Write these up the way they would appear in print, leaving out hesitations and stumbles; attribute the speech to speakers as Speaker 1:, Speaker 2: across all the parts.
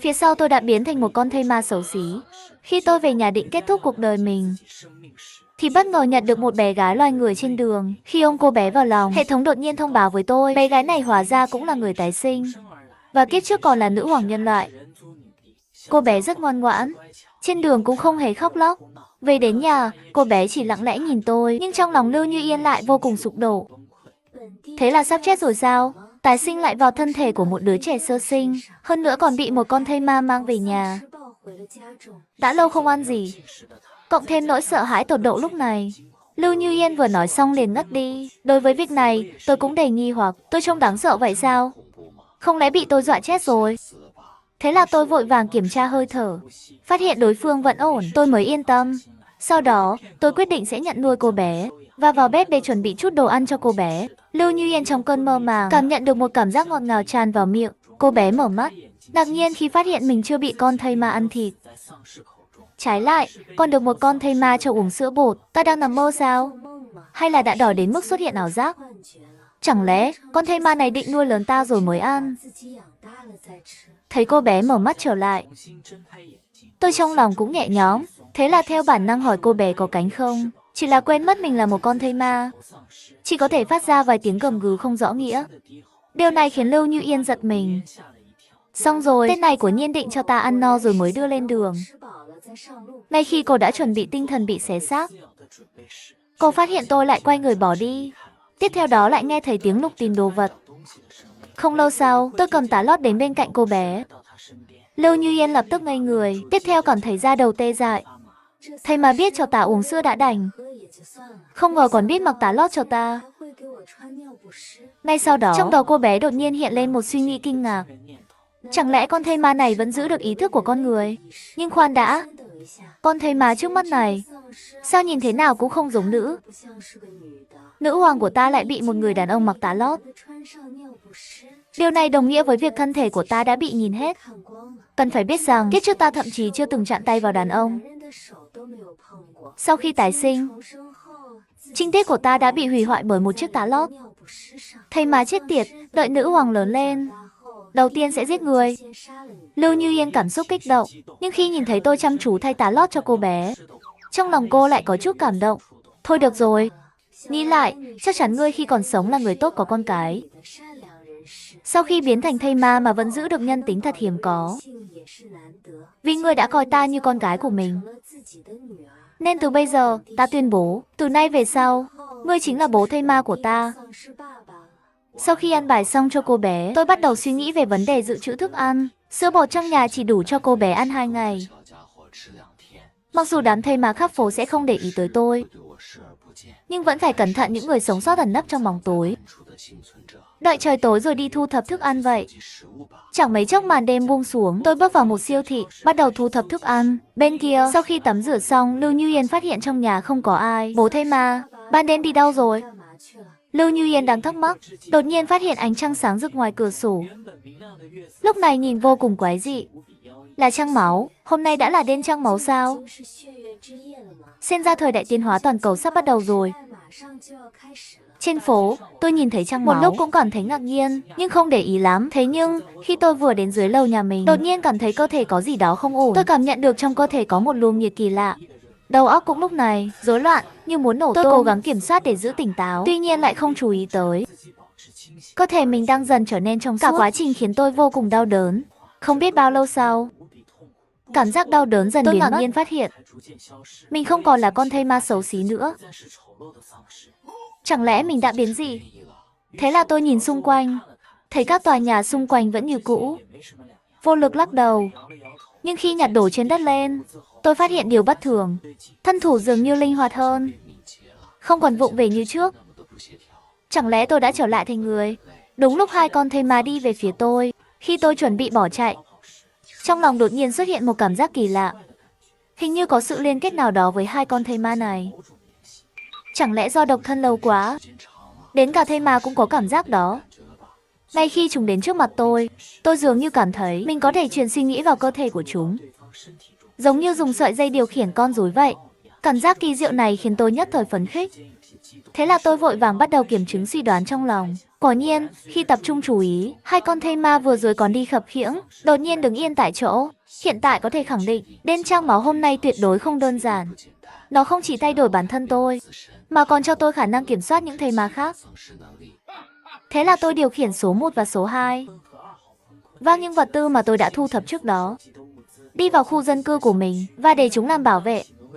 Speaker 1: Phía sau tôi đã biến thành một con thây ma xấu xí. Khi tôi về nhà định kết thúc cuộc đời mình, thì bất ngờ nhận được một bé gái loài người trên đường. Khi ôm cô bé vào lòng, hệ thống đột nhiên thông báo với tôi, bé gái này hóa ra cũng là người tái sinh, và kiếp trước còn là nữ hoàng nhân loại. Cô bé rất ngoan ngoãn, trên đường cũng không hề khóc lóc. Về đến nhà, cô bé chỉ lặng lẽ nhìn tôi, nhưng trong lòng Lưu Như Yên lại vô cùng sụp đổ. Thế là sắp chết rồi sao? Tái sinh lại vào thân thể của một đứa trẻ sơ sinh, hơn nữa còn bị một con thây ma mang về nhà. Đã lâu không ăn gì, cộng thêm nỗi sợ hãi tột độ lúc này. Lưu Như Yên vừa nói xong liền ngất đi. Đối với việc này, tôi cũng đầy nghi hoặc, tôi trông đáng sợ vậy sao? Không lẽ bị tôi dọa chết rồi? Thế là tôi vội vàng kiểm tra hơi thở, phát hiện đối phương vẫn ổn, tôi mới yên tâm. Sau đó, tôi quyết định sẽ nhận nuôi cô bé, và vào bếp để chuẩn bị chút đồ ăn cho cô bé. Lưu Như Yên trong cơn mơ màng, cảm nhận được một cảm giác ngọt ngào tràn vào miệng. Cô bé mở mắt, ngạc nhiên khi phát hiện mình chưa bị con thây ma ăn thịt. Trái lại, còn được một con thây ma cho uống sữa bột. Ta đang nằm mơ sao? Hay là đã đói đến mức xuất hiện ảo giác? Chẳng lẽ con thây ma này định nuôi lớn ta rồi mới ăn? Thấy cô bé mở mắt trở lại, tôi trong lòng cũng nhẹ nhõm. Thế là theo bản năng hỏi cô bé có cánh không. Chỉ là quên mất mình là một con thây ma, chỉ có thể phát ra vài tiếng gầm gừ không rõ nghĩa. Điều này khiến Lưu Như Yên giật mình. Xong rồi, tên này của nhiên định cho ta ăn no rồi mới đưa lên đường. Ngay khi cô đã chuẩn bị tinh thần bị xé xác, cô phát hiện tôi lại quay người bỏ đi. Tiếp theo đó lại nghe thấy tiếng lục tìm đồ vật. Không lâu sau, tôi cầm tá lót đến bên cạnh cô bé. Lưu Như Yên lập tức ngây người, tiếp theo còn thấy da đầu tê dại. Thầy mà biết cho ta uống sữa đã đành, không ngờ còn biết mặc tá lót cho ta. Ngay sau đó, trong đầu cô bé đột nhiên hiện lên một suy nghĩ kinh ngạc. Chẳng lẽ con thây ma này vẫn giữ được ý thức của con người? Nhưng khoan đã, con thây ma trước mắt này, sao nhìn thế nào cũng không giống nữ. Nữ hoàng của ta lại bị một người đàn ông mặc tá lót. Điều này đồng nghĩa với việc thân thể của ta đã bị nhìn hết. Cần phải biết rằng, kiếp trước ta thậm chí chưa từng chạm tay vào đàn ông. Sau khi tái sinh, trinh tiết của ta đã bị hủy hoại bởi một chiếc tá lót. Thây ma chết tiệt, đợi nữ hoàng lớn lên, đầu tiên sẽ giết người. Lưu Như Yên cảm xúc kích động, nhưng khi nhìn thấy tôi chăm chú thay tá lót cho cô bé, trong lòng cô lại có chút cảm động. Thôi được rồi, nghĩ lại, chắc chắn ngươi khi còn sống là người tốt có con cái. Sau khi biến thành thây ma mà vẫn giữ được nhân tính thật hiếm có. Vì ngươi đã coi ta như con gái của mình, nên từ bây giờ, ta tuyên bố, từ nay về sau, ngươi chính là bố thây ma của ta. Sau khi ăn bài xong cho cô bé, tôi bắt đầu suy nghĩ về vấn đề dự trữ thức ăn. Sữa bột trong nhà chỉ đủ cho cô bé ăn 2 ngày. Mặc dù đám thây ma khắp phố sẽ không để ý tới tôi, nhưng vẫn phải cẩn thận những người sống sót ẩn nấp trong bóng tối. Đợi trời tối rồi đi thu thập thức ăn vậy. Chẳng mấy chốc màn đêm buông xuống, tôi bước vào một siêu thị, bắt đầu thu thập thức ăn. Bên kia, sau khi tắm rửa xong, Lưu Như Yên phát hiện trong nhà không có ai. Bố thây ma, ban đêm đi đâu rồi? Lưu Như Yên đang thắc mắc, đột nhiên phát hiện ánh trăng sáng rực ngoài cửa sổ. Lúc này nhìn vô cùng quái dị. Là trăng máu, hôm nay đã là đêm trăng máu sao? Xem ra thời đại tiến hóa toàn cầu sắp bắt đầu rồi. Trên phố, tôi nhìn thấy trăng máu. Một lúc cũng cảm thấy ngạc nhiên, nhưng không để ý lắm. Thế nhưng, khi tôi vừa đến dưới lầu nhà mình, đột nhiên cảm thấy cơ thể có gì đó không ổn. Tôi cảm nhận được trong cơ thể có một luồng nhiệt kỳ lạ. Đầu óc cũng lúc này rối loạn, như muốn nổ tung. Tôi cố gắng kiểm soát để giữ tỉnh táo, tuy nhiên lại không chú ý tới. Cơ thể mình đang dần trở nên trong suốt. Cả quá trình khiến tôi vô cùng đau đớn. Không biết bao lâu sau, cảm giác đau đớn dần biến mất. Tôi ngạc nhiên phát hiện, mình không còn là con thây ma xấu xí nữa. Chẳng lẽ mình đã biến dị? Thế là tôi nhìn xung quanh, thấy các tòa nhà xung quanh vẫn như cũ. Vô lực lắc đầu. Nhưng khi nhặt đồ trên đất lên, tôi phát hiện điều bất thường. Thân thủ dường như linh hoạt hơn, không còn vụng về như trước. Chẳng lẽ tôi đã trở lại thành người? Đúng lúc 2 con thây ma đi về phía tôi. Khi tôi chuẩn bị bỏ chạy, trong lòng đột nhiên xuất hiện một cảm giác kỳ lạ. Hình như có sự liên kết nào đó với 2 con thây ma này. Chẳng lẽ do độc thân lâu quá, đến cả thây ma cũng có cảm giác đó. Ngay khi chúng đến trước mặt tôi dường như cảm thấy mình có thể truyền suy nghĩ vào cơ thể của chúng. Giống như dùng sợi dây điều khiển con rối vậy. Cảm giác kỳ diệu này khiến tôi nhất thời phấn khích. Thế là tôi vội vàng bắt đầu kiểm chứng suy đoán trong lòng. Quả nhiên, khi tập trung chú ý, hai con thây ma vừa rồi còn đi khập khiễng, đột nhiên đứng yên tại chỗ. Hiện tại có thể khẳng định, đêm trăng máu hôm nay tuyệt đối không đơn giản. Nó không chỉ thay đổi bản thân tôi, mà còn cho tôi khả năng kiểm soát những thây ma khác. Thế là tôi điều khiển số 1 và số 2. Vang những vật tư mà tôi đã thu thập trước đó. Đi vào khu dân cư của mình và để chúng làm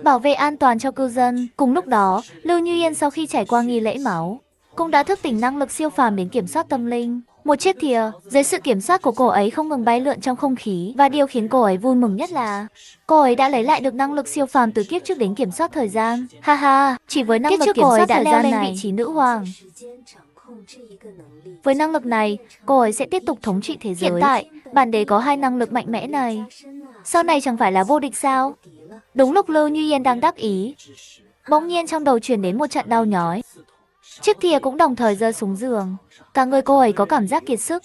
Speaker 1: bảo vệ an toàn cho cư dân. Cùng lúc đó, Lưu Như Yên sau khi trải qua nghi lễ máu, cũng đã thức tỉnh năng lực siêu phàm đến kiểm soát tâm linh. Một chiếc thìa, dưới sự kiểm soát của cô ấy không ngừng bay lượn trong không khí, và điều khiến cô ấy vui mừng nhất là cô ấy đã lấy lại được năng lực siêu phàm từ kiếp trước đến kiểm soát thời gian. Ha ha, chỉ với năng lực kiểm soát thời gian này, vị trí nữ hoàng. Với năng lực này, cô ấy sẽ tiếp tục thống trị thế giới. Hiện tại, bản đế có hai năng lực mạnh mẽ này. Sau này chẳng phải là vô địch sao? Đúng lúc Lưu Như Yên đang đắc ý, bỗng nhiên trong đầu truyền đến một trận đau nhói. Chiếc thìa cũng đồng thời rơi xuống giường. Cả người cô ấy có cảm giác kiệt sức.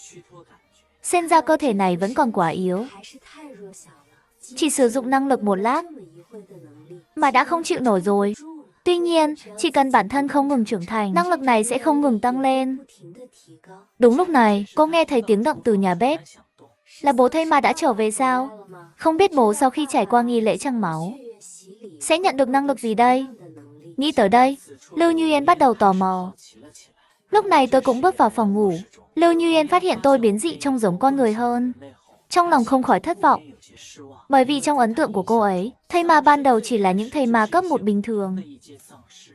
Speaker 1: Xem ra cơ thể này vẫn còn quá yếu. Chỉ sử dụng năng lực một lát mà đã không chịu nổi rồi. Tuy nhiên, chỉ cần bản thân không ngừng trưởng thành, năng lực này sẽ không ngừng tăng lên. Đúng lúc này, cô nghe thấy tiếng động từ nhà bếp. Là bố thây ma đã trở về sao? Không biết bố sau khi trải qua nghi lễ trăng máu sẽ nhận được năng lực gì đây? Nghĩ tới đây, Lưu Như Yên bắt đầu tò mò. Lúc này tôi cũng bước vào phòng ngủ. Lưu Như Yên phát hiện tôi biến dị trông giống con người hơn. Trong lòng không khỏi thất vọng. Bởi vì trong ấn tượng của cô ấy, thây ma ban đầu chỉ là những thây ma cấp 1 bình thường.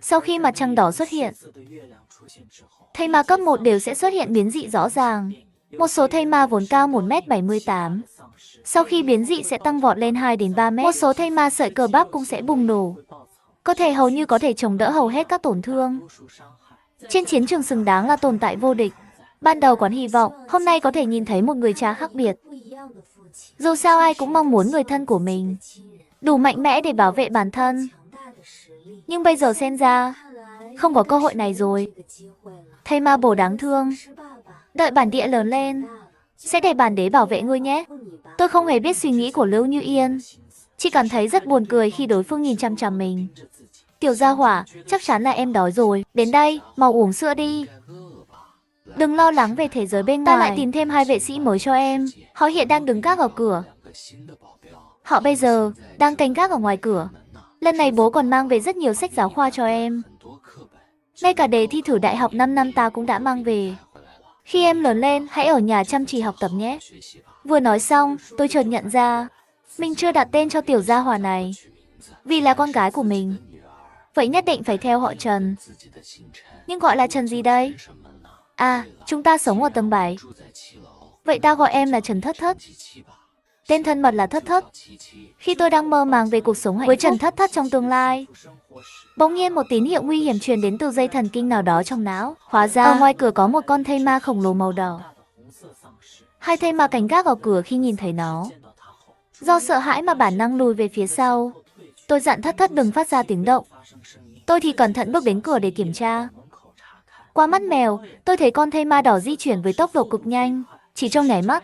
Speaker 1: Sau khi mặt trăng đỏ xuất hiện, thây ma cấp 1 đều sẽ xuất hiện biến dị rõ ràng. Một số thây ma vốn cao 1m78. Sau khi biến dị sẽ tăng vọt lên 2 đến 3 mét. Một số thây ma sợi cơ bắp cũng sẽ bùng nổ. Cơ thể hầu như có thể chống đỡ hầu hết các tổn thương. Trên chiến trường xứng đáng là tồn tại vô địch. Ban đầu còn hy vọng hôm nay có thể nhìn thấy một người cha khác biệt. Dù sao ai cũng mong muốn người thân của mình đủ mạnh mẽ để bảo vệ bản thân. Nhưng bây giờ xem ra không có cơ hội này rồi. Thây ma bồ đáng thương. Đợi bản địa lớn lên, sẽ để bản đế bảo vệ ngươi nhé. Tôi không hề biết suy nghĩ của Lưu Như Yên, chỉ cảm thấy rất buồn cười khi đối phương nhìn chằm chằm mình. Tiểu gia hỏa, chắc chắn là em đói rồi. Đến đây, mau uống sữa đi. Đừng lo lắng về thế giới bên ngoài. Ta lại tìm thêm 2 vệ sĩ mới cho em. Họ hiện đang đứng gác ở cửa. Họ bây giờ đang canh gác ở ngoài cửa. Lần này bố còn mang về rất nhiều sách giáo khoa cho em. Ngay cả đề thi thử đại học 5 năm ta cũng đã mang về. Khi em lớn lên, hãy ở nhà chăm chỉ học tập nhé. Vừa nói xong, tôi chợt nhận ra mình chưa đặt tên cho tiểu gia hỏa này. Vì là con gái của mình, vậy nhất định phải theo họ Trần. Nhưng gọi là Trần gì đây? À, chúng ta sống ở tầng 7. Vậy ta gọi em là Trần Thất Thất. Tên thân mật là Thất Thất. Khi tôi đang mơ màng về cuộc sống hạnh phúc với Trần Thất Thất trong tương lai, bỗng nhiên một tín hiệu nguy hiểm truyền đến từ dây thần kinh nào đó trong não. Hóa ra, ở ngoài cửa có một con thây ma khổng lồ màu đỏ. Hai thây ma canh gác ở cửa khi nhìn thấy nó. Do sợ hãi mà bản năng lùi về phía sau. Tôi dặn Thất Thất đừng phát ra tiếng động. Tôi thì cẩn thận bước đến cửa để kiểm tra. Qua mắt mèo, tôi thấy con thây ma đỏ di chuyển với tốc độ cực nhanh. Chỉ trong nháy mắt,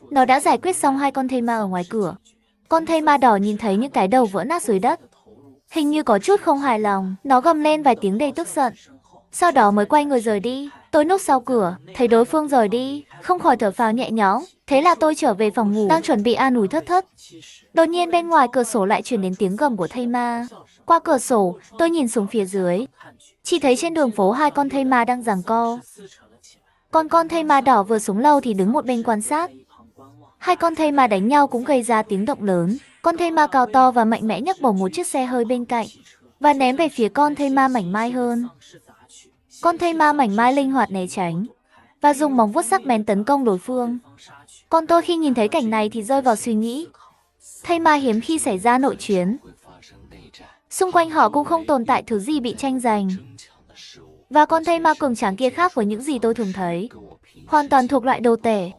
Speaker 1: nó đã giải quyết xong 2 con thây ma ở ngoài cửa. Con thây ma đỏ nhìn thấy những cái đầu vỡ nát dưới đất. Hình như có chút không hài lòng, nó gầm lên vài tiếng đầy tức giận. Sau đó mới quay người rời đi. Tôi núp sau cửa, thấy đối phương rời đi, không khỏi thở phào nhẹ nhõm. Thế là tôi trở về phòng ngủ, đang chuẩn bị an ủi Thất Thất. Đột nhiên bên ngoài cửa sổ lại truyền đến tiếng gầm của thây ma. Qua cửa sổ, tôi nhìn xuống phía dưới. Chỉ thấy trên đường phố 2 con thây ma đang giằng co. Còn con thây ma đỏ vừa xuống lâu thì đứng một bên quan sát. 2 con thây ma đánh nhau cũng gây ra tiếng động lớn. Con thây ma cao to và mạnh mẽ nhấc bổng một chiếc xe hơi bên cạnh và ném về phía con thây ma mảnh mai hơn. Con thây ma mảnh mai linh hoạt né tránh và dùng móng vuốt sắc bén tấn công đối phương. Còn tôi khi nhìn thấy cảnh này thì rơi vào suy nghĩ. Thây ma hiếm khi xảy ra nội chiến. Xung quanh họ cũng không tồn tại thứ gì bị tranh giành. Và con thây ma cường tráng kia khác với những gì tôi thường thấy. Hoàn toàn thuộc loại đồ tể.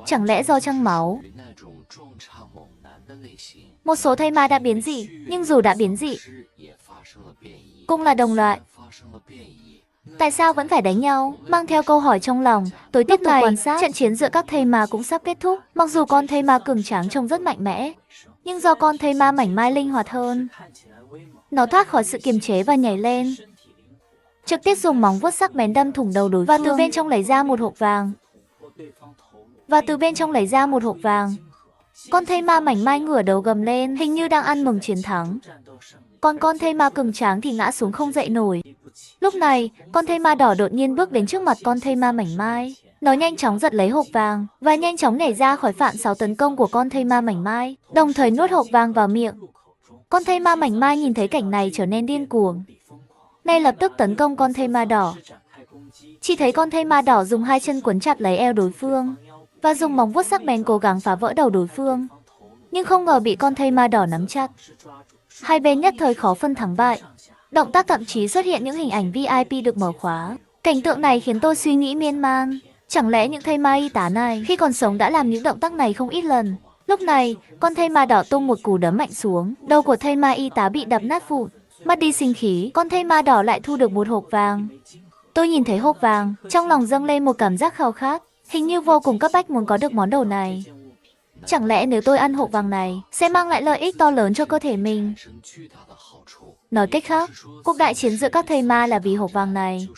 Speaker 1: Chẳng lẽ do trăng máu? Một số thây ma đã biến dị, nhưng dù đã biến dị, cũng là đồng loại. Tại sao vẫn phải đánh nhau? Mang theo câu hỏi trong lòng, tôi tiếp tục quan sát. Trận chiến giữa các thây ma cũng sắp kết thúc. Mặc dù con thây ma cường tráng trông rất mạnh mẽ, nhưng do con thây ma mảnh mai linh hoạt hơn, nó thoát khỏi sự kiềm chế và nhảy lên. trực tiếp dùng móng vuốt sắc bén đâm thủng đầu đối phương và từ bên trong lấy ra một hộp vàng. Con thây ma mảnh mai ngửa đầu gầm lên, hình như đang ăn mừng chiến thắng. Còn con thây ma cứng tráng thì ngã xuống không dậy nổi. Lúc này, con thây ma đỏ đột nhiên bước đến trước mặt con thây ma mảnh mai. Nó nhanh chóng giật lấy hộp vàng và nhanh chóng nhảy ra khỏi phản xáo tấn công của con thây ma mảnh mai, đồng thời nuốt hộp vàng vào miệng. Con thây ma mảnh mai nhìn thấy cảnh này trở nên điên cuồng. Ngay lập tức tấn công con thây ma đỏ. Chỉ thấy con thây ma đỏ dùng hai chân quấn chặt lấy eo đối phương và dùng móng vuốt sắc bén cố gắng phá vỡ đầu đối phương. Nhưng không ngờ bị con thây ma đỏ nắm chặt. Hai bên nhất thời khó phân thắng bại. Động tác thậm chí xuất hiện những hình ảnh VIP được mở khóa. Cảnh tượng này khiến tôi suy nghĩ miên man. Chẳng lẽ những thây ma y tá này khi còn sống đã làm những động tác này không ít lần? Lúc này, con thây ma đỏ tung một cú đấm mạnh xuống. Đầu của thây ma y tá bị đập nát vụn. Mất đi sinh khí, con thây ma đỏ lại thu được một hộp vàng. Tôi nhìn thấy hộp vàng, trong lòng dâng lên một cảm giác khao khát. Hình như vô cùng cấp bách muốn có được món đồ này. Chẳng lẽ nếu tôi ăn hộp vàng này, sẽ mang lại lợi ích to lớn cho cơ thể mình? Nói cách khác, cuộc đại chiến giữa các thây ma là vì hộp vàng này.